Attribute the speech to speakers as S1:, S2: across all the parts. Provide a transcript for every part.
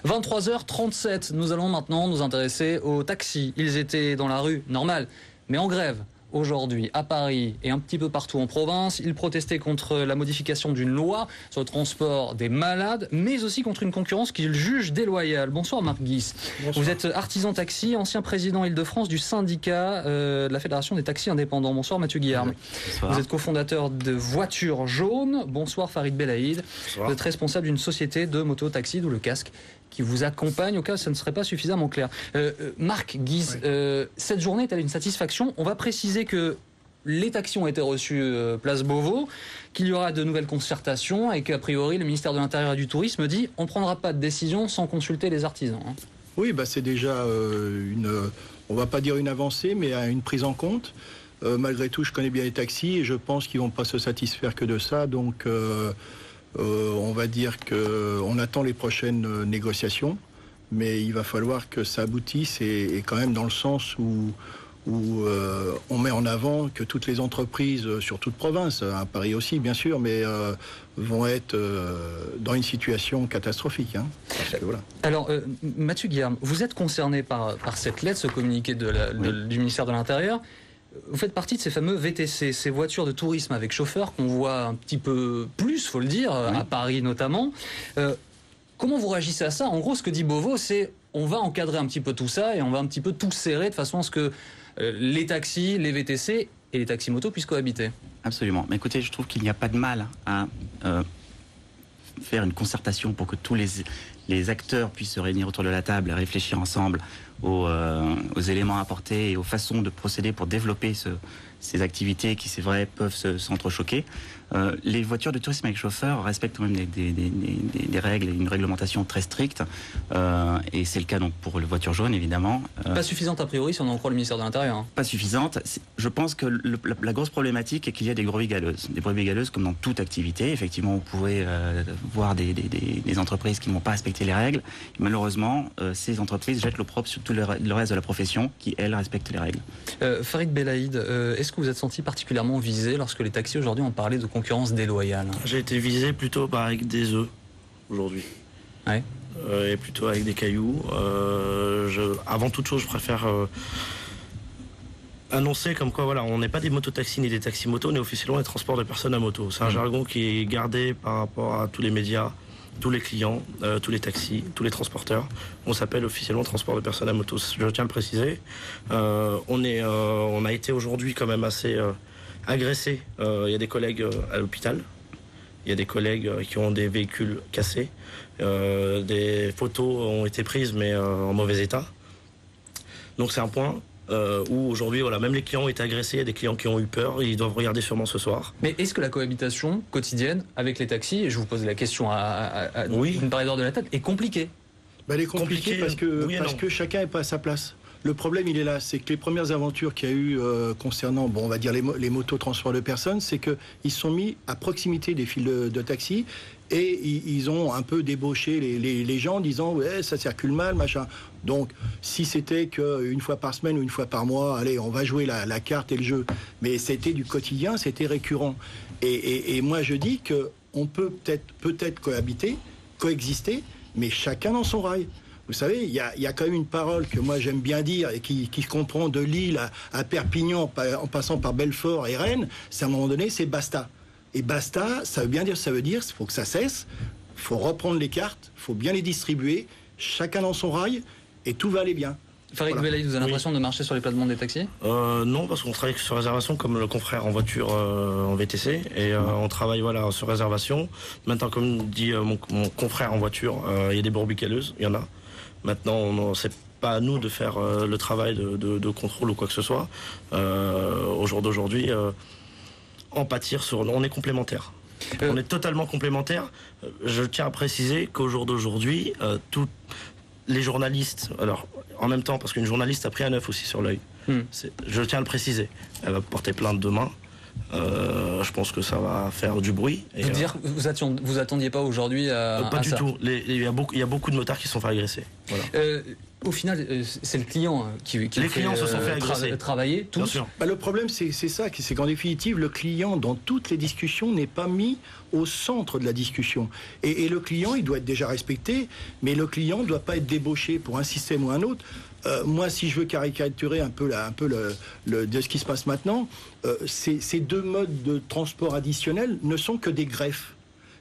S1: 23h37, nous allons maintenant nous intéresser aux taxis. Ils étaient dans la rue, normal, mais en grève. Aujourd'hui, à Paris et un petit peu partout en province, ils protestaient contre la modification d'une loi sur le transport des malades, mais aussi contre une concurrence qu'ils jugent déloyale. Bonsoir Marc Guis. Bonsoir. Vous êtes artisan taxi, ancien président Île-de-France du syndicat de la Fédération des taxis indépendants. Bonsoir Mathieu Guillaume.
S2: Bonsoir.
S1: Vous êtes cofondateur de Voitures Jaunes. Bonsoir Farid Belaïd. Bonsoir. Vous êtes responsable d'une société de moto-taxi, d'où le casque qui vous accompagne au cas où ça ne serait pas suffisamment clair. Marc Guis, cette journée est-elle une satisfaction? On va préciser que les taxis ont été reçus place Beauvau, qu'il y aura de nouvelles concertations et qu'a priori le ministère de l'Intérieur et du Tourisme dit on ne prendra pas de décision sans consulter les artisans.
S3: Oui, c'est déjà on va pas dire une avancée, mais une prise en compte. Malgré tout, je connais bien les taxis et je pense qu'ils ne vont pas se satisfaire que de ça. Donc, on va dire qu'on attend les prochaines négociations, mais il va falloir que ça aboutisse et quand même dans le sens où on met en avant que toutes les entreprises, sur toute province, à Paris aussi bien sûr, mais vont être dans une situation catastrophique. Parce que, voilà.
S1: Alors, Mathieu Guillaume, vous êtes concerné par cette lettre, ce communiqué du ministère de l'Intérieur. Vous faites partie de ces fameux VTC, ces voitures de tourisme avec chauffeur qu'on voit un petit peu plus, faut le dire, à Paris notamment. Comment vous réagissez à ça? En gros, ce que dit Beauvau, c'est on va encadrer un petit peu tout ça et on va un petit peu tout serrer de façon à ce que les taxis, les VTC et les taxis motos puissent cohabiter.
S2: Absolument. Mais écoutez, je trouve qu'il n'y a pas de mal à faire une concertation pour que tous les acteurs puissent se réunir autour de la table et réfléchir ensemble aux éléments apportés et aux façons de procéder pour développer ces activités qui, c'est vrai, peuvent s'entrechoquer. Les voitures de tourisme avec chauffeur respectent quand même des règles et une réglementation très stricte. Et c'est le cas donc pour les voitures jaunes, évidemment.
S1: Pas suffisante a priori si on en croit le ministère de l'Intérieur.
S2: Pas suffisante. Je pense que la grosse problématique est qu'il y a des brebis galeuses. Des brebis galeuses comme dans toute activité. Effectivement, vous pouvez voir des entreprises qui ne vont pas respecter les règles. Et malheureusement, ces entreprises jettent l'opprobre sur tout le reste de la profession qui, elle, respecte les règles.
S1: Farid Belaïd, est-ce que vous êtes senti particulièrement visé lorsque les taxis aujourd'hui ont parlé de concurrence déloyale?
S4: J'ai été visé plutôt avec des œufs aujourd'hui.
S1: Ouais.
S4: Et plutôt avec des cailloux. Avant toute chose, je préfère annoncer comme quoi on n'est pas des mototaxis ni des taxis-motos, on est officiellement des transports de personnes à moto. C'est un jargon qui est gardé par rapport à tous les médias, tous les clients, tous les taxis, tous les transporteurs. On s'appelle officiellement transport de personnes à moto. Je tiens à le préciser. On a été aujourd'hui quand même assez agressés. Il y a des collègues à l'hôpital. Il y a des collègues qui ont des véhicules cassés. Des photos ont été prises mais en mauvais état. Donc c'est un point où aujourd'hui, même les clients ont été agressés. Il y a des clients qui ont eu peur. Ils doivent regarder sûrement ce soir.
S1: Mais est-ce que la cohabitation quotidienne avec les taxis, et je vous pose la question à une pareille d'heure de la tête, est compliquée?
S3: Elle est compliquée parce que chacun n'est pas à sa place. Le problème, il est là, c'est que les premières aventures qu'il y a eu concernant, on va dire les motos transport de personnes, c'est qu'ils se sont mis à proximité des files de taxi et ils ont un peu débauché les gens en disant ouais, ça circule mal, machin. Donc, si c'était qu'une fois par semaine ou une fois par mois, allez, on va jouer la carte et le jeu. Mais c'était du quotidien, c'était récurrent. Et moi, je dis qu'on peut peut-être coexister, mais chacun dans son rail. Vous savez, il y a quand même une parole que moi j'aime bien dire et qui comprend de Lille à Perpignan en passant par Belfort et Rennes, c'est à un moment donné, c'est basta. Et basta, ça veut dire, il faut que ça cesse, il faut reprendre les cartes, il faut bien les distribuer, chacun dans son rail, et tout va aller bien.
S1: Farid Belaïd, vous avez l'impression de marcher sur les plates-bandes des taxis?
S4: Non, parce qu'on travaille sur réservation comme le confrère en voiture en VTC et on travaille sur réservation. Maintenant, comme dit mon confrère en voiture, il y a des brebis galeuses, il y en a. Maintenant, c'est pas à nous de faire le travail de contrôle ou quoi que ce soit. Au jour d'aujourd'hui, on est complémentaires. On est totalement complémentaires. Je tiens à préciser qu'au jour d'aujourd'hui, tous les journalistes, alors en même temps, parce qu'une journaliste a pris un œuf aussi sur l'œil. Je tiens à le préciser. Elle va porter plainte demain. Je pense que ça va faire du bruit.
S1: Vous attendiez pas aujourd'hui à
S4: pas du
S1: ça.
S4: tout. Il y a beaucoup de motards qui se sont fait agresser. Voilà.
S1: au final, c'est le client qui
S4: les clients se sont fait agresser.
S1: Travailler tous.
S3: Le problème, c'est ça, c'est qu'en définitive, le client, dans toutes les discussions, n'est pas mis au centre de la discussion. Et le client, il doit être déjà respecté, mais le client ne doit pas être débauché pour un système ou un autre. Moi, si je veux caricaturer un peu de ce qui se passe maintenant, ces deux modes de transport additionnels ne sont que des greffes.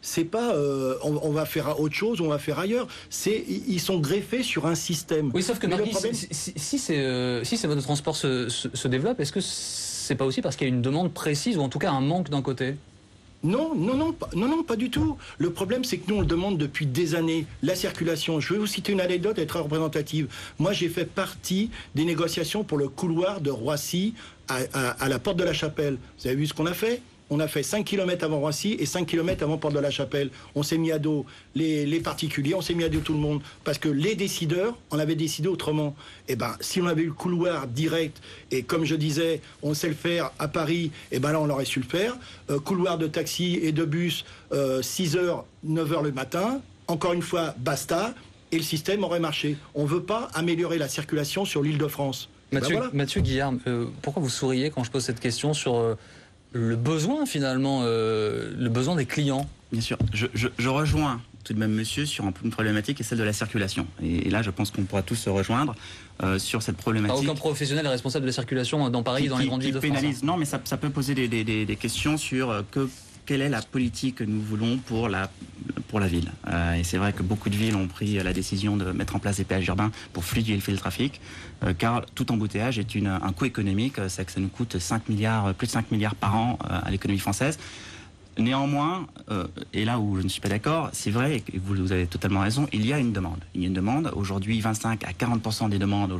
S3: C'est pas on va faire autre chose, on va faire ailleurs. Ils sont greffés sur un système.
S1: Oui, sauf que Marie, si ces modes de transport se développent, est-ce que c'est pas aussi parce qu'il y a une demande précise ou en tout cas un manque d'un côté ?
S3: Non, pas du tout. Le problème, c'est que nous, on le demande depuis des années. La circulation. Je vais vous citer une anecdote très représentative. Moi, j'ai fait partie des négociations pour le couloir de Roissy à la Porte de la Chapelle. Vous avez vu ce qu'on a fait ? On a fait 5 km avant Roissy et 5 km avant Porte de la Chapelle. On s'est mis à dos les particuliers, on s'est mis à dos tout le monde. Parce que les décideurs, on avait décidé autrement. Eh ben, si on avait eu le couloir direct, et comme je disais, on sait le faire à Paris, eh ben là, on aurait su le faire. Couloir de taxi et de bus, 6h, 9h le matin. Encore une fois, basta. Et le système aurait marché. On ne veut pas améliorer la circulation sur l'Île-de-France.
S1: Mathieu Guillarme, pourquoi vous souriez quand je pose cette question sur... le besoin finalement, le besoin des clients?
S2: Bien sûr, je rejoins tout de même monsieur sur une problématique qui est celle de la circulation. Et là, je pense qu'on pourra tous se rejoindre sur cette problématique.
S1: Aucun professionnel est responsable de la circulation dans Paris, dans les grandes villes de France.
S2: Non, mais ça peut poser des questions sur quelle est la politique que nous voulons pour la ville. Et c'est vrai que beaucoup de villes ont pris la décision de mettre en place des péages urbains pour fluidifier le trafic, car tout embouteillage est un coût économique, c'est que ça nous coûte plus de 5 milliards par an à l'économie française. Néanmoins, et là où je ne suis pas d'accord, c'est vrai, et vous avez totalement raison, il y a une demande. Il y a une demande. Aujourd'hui, 25 à 40% des demandes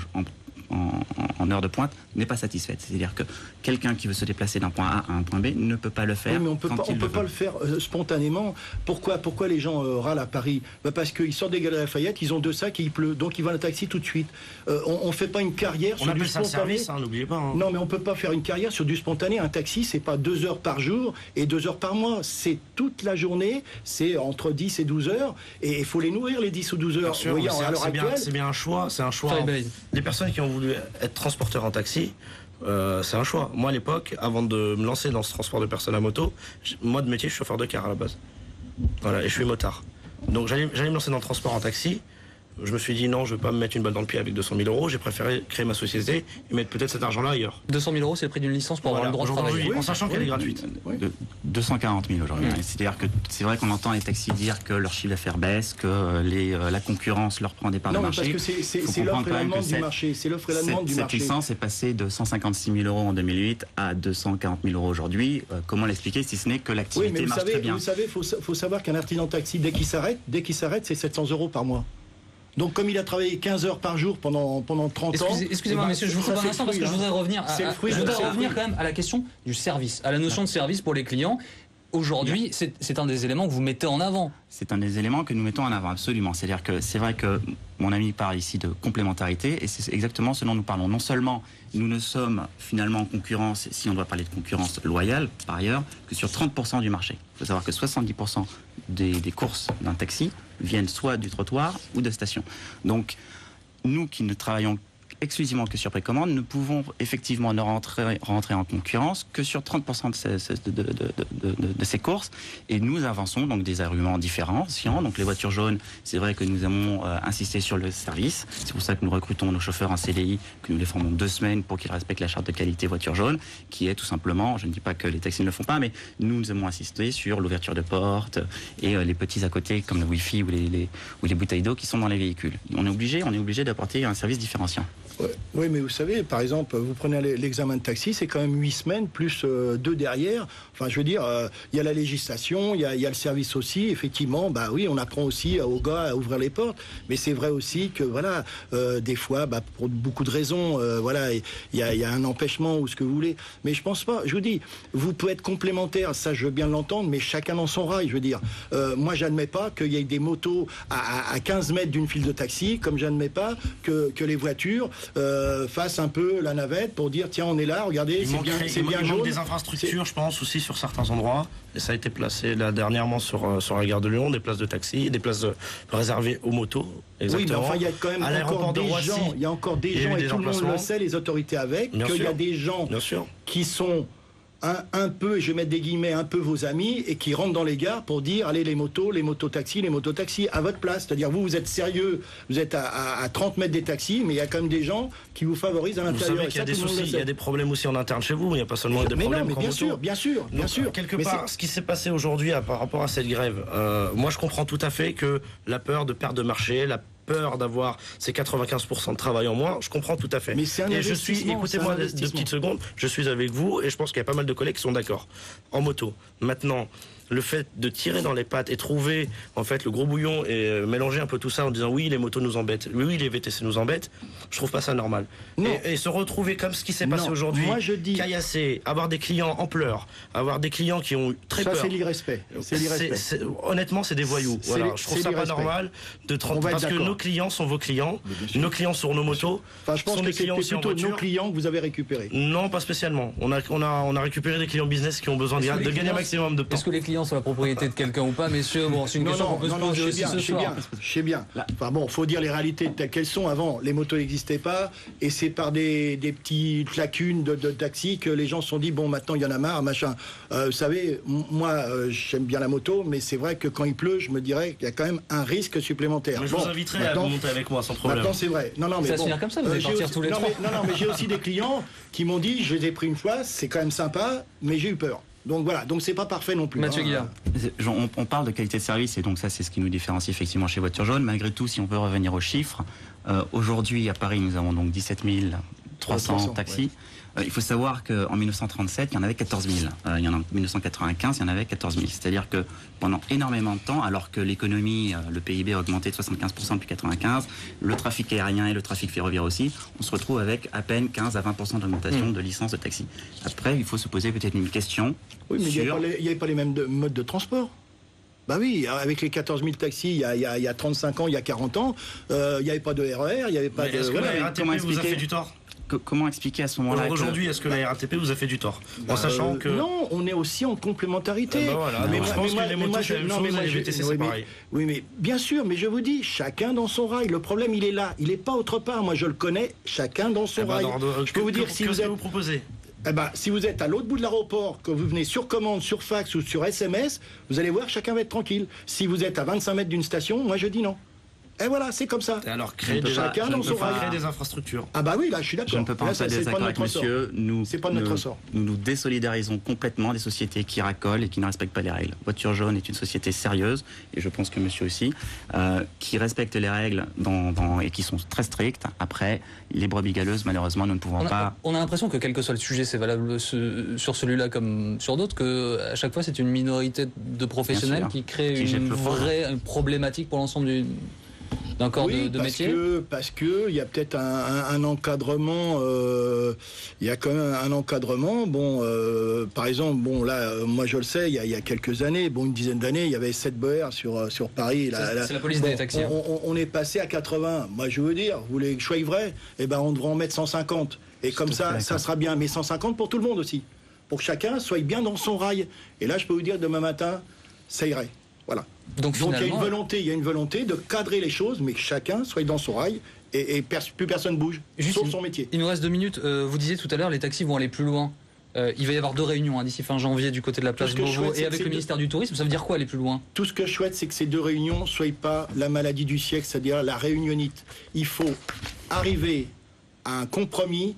S2: en heure de pointe n'est pas satisfaite. C'est-à-dire que quelqu'un qui veut se déplacer d'un point A à un point B ne peut pas le faire.
S3: Oui, mais on peut pas le faire spontanément. Pourquoi les gens râlent à Paris? Parce qu'ils sortent des Galeries Lafayette, ils ont 2 sacs et il pleut, donc ils vont à un taxi tout de suite. On fait pas une carrière sur du spontané.
S4: Service, n'oubliez pas.
S3: Non, mais on peut pas faire une carrière sur du spontané. Un taxi, c'est pas 2 heures par jour et 2 heures par mois. C'est toute la journée, c'est entre 10 et 12 heures, et il faut les nourrir les 10 ou 12 heures.
S4: Sûr, c'est bien un choix. C'est un choix. Les personnes qui ont voulu être transporteur en taxi, c'est un choix. Moi, à l'époque, avant de me lancer dans ce transport de personnes à moto, moi de métier, je suis chauffeur de car à la base. Voilà, et je suis motard. Donc j'allais me lancer dans le transport en taxi. Je me suis dit non, je ne veux pas me mettre une balle dans le pied avec 200 000 euros. J'ai préféré créer ma société et mettre peut-être cet argent-là ailleurs.
S1: 200 000 euros, c'est le prix d'une licence pour avoir le droit de travailler.
S4: En sachant qu'elle est gratuite.
S2: 240 000 aujourd'hui. C'est-à-dire que c'est vrai qu'on entend les taxis dire que leur chiffre d'affaires baisse, que la concurrence leur prend des parts de marché.
S3: Non, parce que c'est l'offre et la demande du marché. C'est l'offre et la demande du marché.
S2: Cette licence est passée de 156 000 euros en 2008 à 240 000 euros aujourd'hui. Comment l'expliquer si ce n'est que l'activité marche très bien?
S3: Vous savez, faut savoir qu'un artisan taxi, dès qu'il s'arrête, c'est 700 euros par mois. Donc, comme il a travaillé 15 heures par jour pendant 30 ans...
S1: Excusez-moi, messieurs, je vous coupe un instant parce que je voudrais revenir quand même à la question du service, à la notion de service pour les clients. Aujourd'hui, c'est un des éléments que vous mettez en avant.
S2: C'est un des éléments que nous mettons en avant, absolument. C'est-à-dire que c'est vrai que mon ami parle ici de complémentarité, et c'est exactement ce dont nous parlons. Non seulement nous ne sommes finalement en concurrence, si on doit parler de concurrence loyale, par ailleurs, que sur 30% du marché. Il faut savoir que 70% des courses d'un taxi viennent soit du trottoir ou de station. Donc, nous qui ne travaillons exclusivement que sur précommande, nous pouvons effectivement ne rentrer en concurrence que sur 30% de ces courses, et nous avançons donc des arguments différenciants. Donc les voitures jaunes, c'est vrai que nous avons insisté sur le service, c'est pour ça que nous recrutons nos chauffeurs en CDI, que nous les formons 2 semaines pour qu'ils respectent la charte de qualité voiture jaune, qui est tout simplement, je ne dis pas que les taxis ne le font pas, mais nous avons insisté sur l'ouverture de portes et les petits à côté comme le Wi-Fi ou les bouteilles d'eau qui sont dans les véhicules. On est obligé d'apporter un service différenciant.
S3: Oui, mais vous savez, par exemple, vous prenez l'examen de taxi, c'est quand même 8 semaines, plus 2 derrière. Enfin, je veux dire, il y a la législation, il y a le service aussi. Effectivement, bah oui, on apprend aussi aux gars à ouvrir les portes. Mais c'est vrai aussi que, voilà, des fois, pour beaucoup de raisons, voilà, il y a un empêchement ou ce que vous voulez. Mais je pense pas, je vous dis, vous pouvez être complémentaires, ça je veux bien l'entendre, mais chacun dans son rail, je veux dire. Moi, j'admets pas qu'il y ait des motos à 15 mètres d'une file de taxi, comme j'admets pas que les voitures fassent un peu la navette pour dire tiens, on est là, regardez, c'est bien jaune.
S4: Il manque des infrastructures, je pense, aussi sur certains endroits. Et ça a été placé là dernièrement sur la gare de Lyon, des places de taxi, des places réservées aux motos. Exactement.
S3: Oui, mais enfin, il y a quand même encore des gens. Il y a encore des gens, et tout le monde le sait, les autorités avec, qu'il y a des gens qui sont un peu, je vais mettre des guillemets, un peu vos amis, et qui rentrent dans les gares pour dire allez, les mototaxis, à votre place. C'est-à-dire, vous êtes sérieux, vous êtes à 30 mètres des taxis, mais il y a quand même des gens qui vous favorisent à l'intérieur.
S4: Vous savez qu'il y a des soucis, il y a des problèmes aussi en interne chez vous, il n'y a pas seulement des problèmes.
S3: Mais bien sûr.
S4: Quelque part, ce qui s'est passé aujourd'hui par rapport à cette grève, moi je comprends tout à fait que la peur de perte de marché, la peur d'avoir ces 95% de travail en moins, je comprends tout à fait.
S3: Mais c'est un investissement.
S4: Écoutez-moi 2 petites secondes, je suis avec vous et je pense qu'il y a pas mal de collègues qui sont d'accord. En moto. Maintenant, le fait de tirer dans les pattes et trouver en fait le gros bouillon et mélanger un peu tout ça en disant oui les motos nous embêtent, oui les VTC nous embêtent, je trouve pas ça normal. Et se retrouver comme ce qui s'est passé aujourd'hui, caillasser, avoir des clients en pleurs, avoir des clients qui ont eu très peur.
S3: Ça c'est l'irrespect.
S4: Honnêtement c'est des voyous. Voilà, je trouve ça pas normal parce que nos clients sont vos clients, nos clients sont nos motos.
S3: Enfin, je pense que c'est plutôt nos clients que vous avez récupérés.
S4: Non, pas spécialement. On a récupéré des clients business qui ont besoin de gagner un maximum de temps.
S1: Est-ce que les clients sont la propriété de quelqu'un ou pas, messieurs? Bon, c'est une question qu'on peut se poser aussi ce soir.
S3: Je sais bien. Enfin bon, faut dire les réalités telles qu'elles sont. Avant, les motos n'existaient pas, et c'est par des petites lacunes de taxi que les gens se sont dit bon, maintenant il y en a marre, machin. Vous savez, moi, j'aime bien la moto, mais c'est vrai que quand il pleut, je me dirais qu'il y a quand même un risque supplémentaire.
S4: Mais je vous inviterai à monter avec moi sans problème.
S3: Maintenant, c'est vrai. Non, mais
S1: ça va se finir comme ça, vous allez partir tous les trois.
S3: Non, mais j'ai aussi des clients qui m'ont dit, je les ai pris une fois, c'est quand même sympa, mais j'ai eu peur. Donc voilà, donc c'est pas parfait non plus.
S1: Mathieu Guillard.
S2: On parle de qualité de service et donc ça c'est ce qui nous différencie effectivement chez Voiture Jaune. Malgré tout, si on peut revenir aux chiffres, aujourd'hui à Paris nous avons donc 17 300 taxis. Il faut savoir qu'en 1937, il y en avait 14 000. En 1995, il y en avait 14 000. C'est-à-dire que pendant énormément de temps, alors que l'économie, le PIB a augmenté de 75% depuis 1995, le trafic aérien et le trafic ferroviaire aussi, on se retrouve avec à peine 15 à 20% d'augmentation de licences de taxi. Après, il faut se poser peut-être une question.
S3: Oui, mais il n'y avait pas les mêmes modes de transport. Bah oui, avec les 14 000 taxis, il y a 35 ans, il y a 40 ans, il n'y avait pas de RER, il n'y avait pas de...
S4: Est-ce que la RATP vous a fait du tort ?
S2: Comment expliquer à ce moment-là
S4: Aujourd'hui, est-ce que la RATP vous a fait du tort en sachant que...
S3: Non, on est aussi en complémentarité.
S4: Voilà. Mais je pense que les motos, c'est la même chose, les VTC, c'est pareil.
S3: Oui, mais bien sûr, mais je vous dis, chacun dans son rail. Le problème, il est là. Il n'est pas autre part. Moi, je le connais, chacun dans son rail.
S4: Je peux vous dire, si vous vous proposez.
S3: Si vous êtes à l'autre bout de l'aéroport, que vous venez sur commande, sur fax ou sur SMS, vous allez voir, chacun va être tranquille. Si vous êtes à 25 mètres d'une station, moi, je dis non. Et voilà, c'est comme ça.
S4: Et alors, créer des infrastructures.
S3: Ah bah oui, là, je suis d'accord.
S2: Je ne peux pas être désaccord avec monsieur.
S3: C'est pas de notre ressort.
S2: Nous nous désolidarisons complètement des sociétés qui racolent et qui ne respectent pas les règles. Voiture Jaune est une société sérieuse, et je pense que monsieur aussi, qui respecte les règles et qui sont très strictes. Après, les brebis galeuses, malheureusement, nous ne pouvons pas...
S1: On a l'impression que quel que soit le sujet, c'est valable sur celui-là comme sur d'autres, qu'à chaque fois, c'est une minorité de professionnels qui crée une vraie problématique pour l'ensemble d'un corps de métier.
S3: Parce que il y a peut-être un encadrement. Il y a quand même un encadrement. Bon, par exemple, moi je le sais, il y a quelques années, une dizaine d'années, il y avait 7 BR sur Paris.
S1: C'est la police des taxis.
S3: On est passé à 80. Moi je veux dire, vous voulez que je sois vrai, on devrait en mettre 150. Et comme ça sera bien. Mais 150 pour tout le monde aussi. Pour que chacun soit bien dans son rail. Et là, je peux vous dire, demain matin, ça irait. Voilà. Donc il y a une volonté de cadrer les choses, mais que chacun soit dans son rail et plus personne bouge, sauf son métier.
S1: Il nous reste 2 minutes. Vous disiez tout à l'heure, les taxis vont aller plus loin. Il va y avoir 2 réunions d'ici fin janvier du côté de la place Beauvau et avec le ministère du Tourisme. Ça veut dire quoi aller plus loin?
S3: Tout ce que je souhaite, c'est que ces 2 réunions ne soient pas la maladie du siècle, c'est-à-dire la réunionite. Il faut arriver à un compromis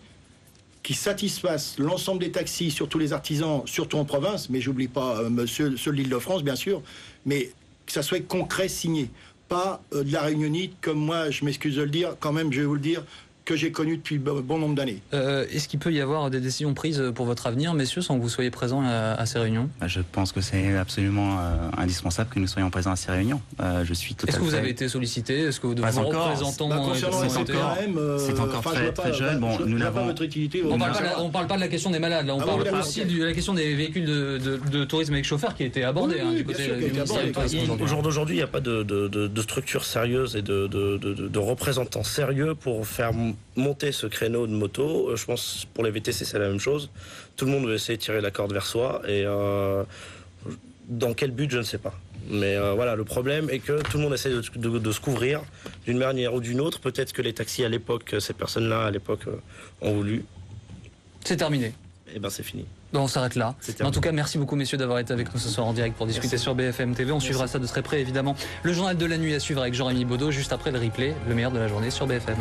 S3: qui satisfasse l'ensemble des taxis, surtout les artisans, surtout en province, mais j'oublie pas ceux de l'Île-de-France, bien sûr, mais que ça soit concret, signé. Pas de la réunionite, comme moi, je m'excuse de le dire, quand même, je vais vous le dire, que j'ai connu depuis bon nombre d'années.
S1: Est-ce qu'il peut y avoir des décisions prises pour votre avenir, messieurs, sans que vous soyez présents à ces réunions?
S2: Je pense que c'est absolument indispensable que nous soyons présents à ces réunions. Je suis tout à fait...
S1: Est-ce que vous avez été sollicité? Est-ce que vous devez représentants...
S3: concernant la CPRM,
S2: c'est encore très jeune.
S3: Bon, nous n'avons votre utilité.
S1: On ne parle pas de la question des malades, là, on parle aussi de la question des véhicules de tourisme avec chauffeur qui a été abordée du côté du ministère du Tourisme.
S4: Au jour d'aujourd'hui, il n'y a pas de structure sérieuse et de représentants sérieux pour faire monté ce créneau de moto. Je pense pour les VTC, c'est la même chose. Tout le monde veut essayer de tirer la corde vers soi. Et dans quel but, je ne sais pas. Mais voilà, le problème est que tout le monde essaie de se couvrir d'une manière ou d'une autre. Peut-être que les taxis à l'époque, ces personnes-là à l'époque ont voulu.
S1: C'est terminé.
S4: Et ben c'est fini.
S1: Bon, on s'arrête là. En tout cas, merci beaucoup messieurs d'avoir été avec nous ce soir en direct pour discuter sur BFM TV. On suivra ça de très près évidemment. Le journal de la nuit à suivre avec Jean-Rémy Baudot juste après le replay, le meilleur de la journée sur BFM.